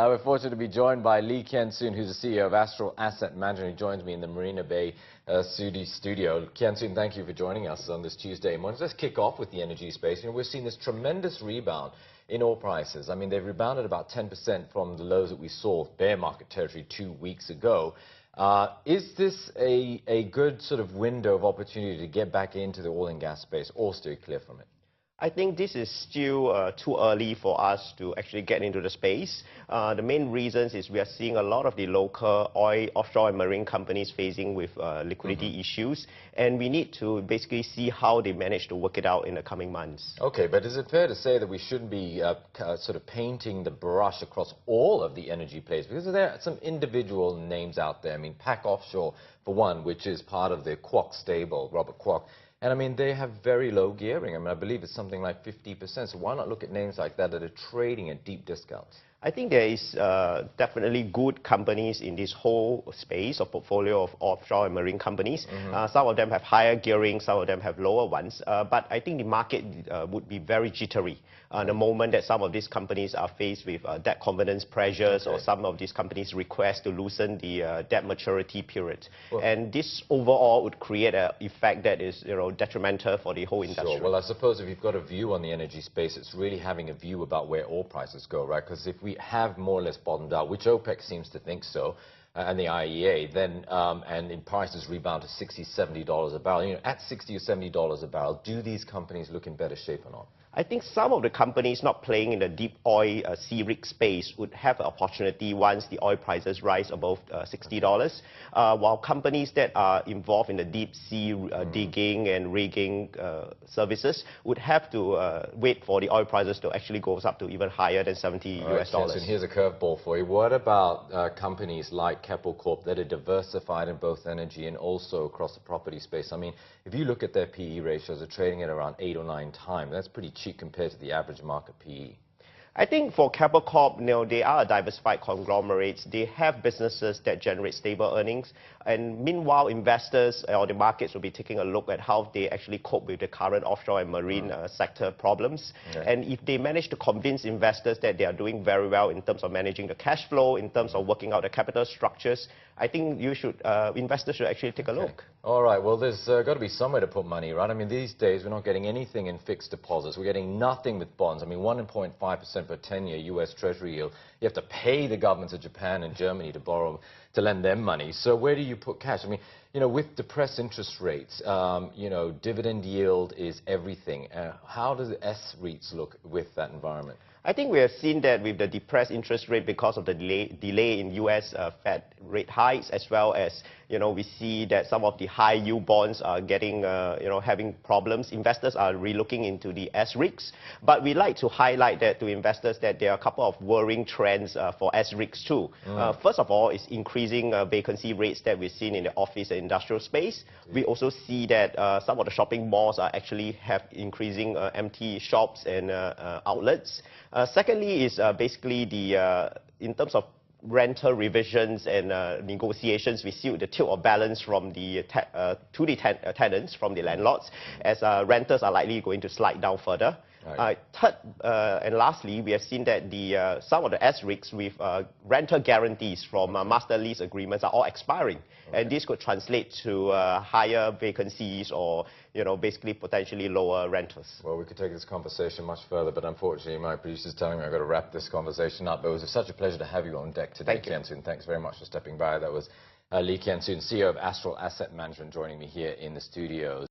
We're fortunate to be joined by Kian Soon, who's the CEO of Astral Asset Management, who joins me in the Marina Bay studio. Kian Soon, thank you for joining us on this Tuesday morning. Let's kick off with the energy space. We're seeing this tremendous rebound in oil prices. I mean, they've rebounded about 10% from the lows that we saw, bear market territory, 2 weeks ago. Is this a good sort of window of opportunity to get back into the oil and gas space, or stay clear from it? I think this is still too early for us to actually get into the space. The main reasons is we are seeing a lot of the local oil, offshore and marine companies facing with liquidity issues, and we need to basically see how they manage to work it out in the coming months. Okay, but is it fair to say that we shouldn't be sort of painting the brush across all of the energy plays? Because there are some individual names out there. I mean, PAC Offshore, for one, which is part of the Kwok stable, Robert Kwok. And I mean, they have very low gearing. I mean, I believe it's something like 50%. So why not look at names like that that are trading at deep discounts? I think there is definitely good companies in this whole space of portfolio of offshore and marine companies. Some of them have higher gearing, some of them have lower ones. But I think the market would be very jittery the moment that some of these companies are faced with debt confidence pressures, or some of these companies request to loosen the debt maturity period. Well, and this overall would create an effect that is detrimental for the whole industry. Sure. Well, I suppose if you've got a view on the energy space, it's really having a view about where oil prices go, right? Because if we have more or less bottomed out, which OPEC seems to think so, and the IEA, then and in prices rebound to $60, $70 a barrel. At $60 or $70 a barrel, do these companies look in better shape or not? I think some of the companies not playing in the deep oil SREIT space would have an opportunity once the oil prices rise above $60, while companies that are involved in the deep sea digging and rigging services would have to wait for the oil prices to actually go up to even higher than $70 US dollars. And here's a curveball for you. What about companies like Keppel Corp that are diversified in both energy and also across the property space? I mean, if you look at their PE ratios, they're trading at around 8 or 9 times. That's pretty cheap compared to the average market PE. I think for Keppel Corp, they are a diversified conglomerates. They have businesses that generate stable earnings. And meanwhile, investors or the markets will be taking a look at how they actually cope with the current offshore and marine sector problems. And if they manage to convince investors that they are doing very well in terms of managing the cash flow, in terms of working out the capital structures, I think investors should actually take a look. All right. Well, there's got to be somewhere to put money, right? I mean, these days, we're not getting anything in fixed deposits. We're getting nothing with bonds. I mean, 1.5% for a 10-year U.S. Treasury yield. You have to pay the governments of Japan and Germany to borrow, to lend them money. So where do you put cash? I mean, with depressed interest rates, dividend yield is everything. How does the SREITs look with that environment? I think we have seen that with the depressed interest rate because of the delay in U.S. Fed rate hikes, as well as we see that some of the high yield bonds are getting having problems. Investors are relooking into the SREITs, but we like to highlight that to investors that there are a couple of worrying trends for SREITs too. First of all, is increasing vacancy rates that we've seen in the office and industrial space. We also see that some of the shopping malls are actually have increasing empty shops and outlets. Secondly is basically in terms of rental revisions and negotiations, we see the tilt of balance from the tenants, from the landlords, as renters are likely going to slide down further. Third and lastly, we have seen that some of the SREITs with rental guarantees from master lease agreements are all expiring, and this could translate to higher vacancies or basically potentially lower rentals. Well, we could take this conversation much further, but unfortunately my producer's telling me I've got to wrap this conversation up. But it was such a pleasure to have you on deck today, Kian Soon. Thanks very much for stepping by. That was Kian Soon, CEO of Astral Asset Management, joining me here in the studios.